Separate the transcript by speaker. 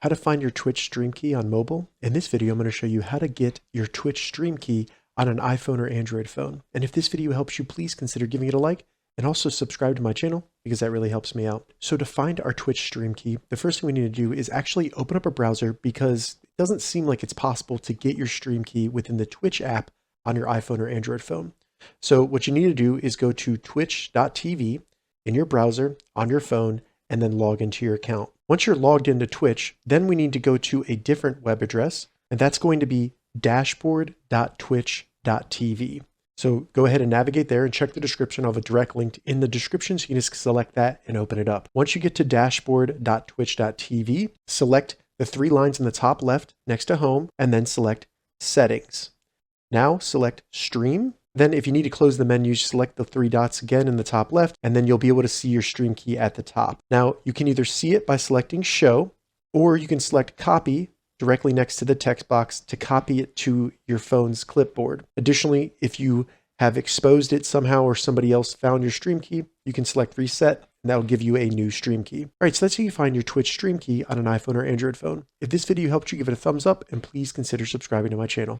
Speaker 1: how to find your Twitch stream key on mobile. In this video, I'm going to show you how to get your Twitch stream key on an iPhone or Android phone. And if this video helps you, please consider giving it a like and also subscribe to my channel because that really helps me out. So to find our Twitch stream key, the first thing we need to do is actually open up a browser because it doesn't seem like it's possible to get your stream key within the Twitch app on your iPhone or Android phone. So what you need to do is go to twitch.tv in your browser on your phone and then log into your account. Once you're logged into Twitch, then we need to go to a different web address, and that's going to be dashboard.twitch.tv. So go ahead and navigate there and check the description. I'll have a direct link in the description, so you can just select that and open it up. Once you get to dashboard.twitch.tv, select the three lines in the top left next to home, and then select settings. Now select stream. Then if you need to close the menu, select the three dots again in the top left, and then you'll be able to see your stream key at the top. Now you can either see it by selecting show, or you can select copy directly next to the text box to copy it to your phone's clipboard. Additionally, if you have exposed it somehow or somebody else found your stream key, you can select reset, and that will give you a new stream key. All right, so that's how you find your Twitch stream key on an iPhone or Android phone. If this video helped you, give it a thumbs up, and please consider subscribing to my channel.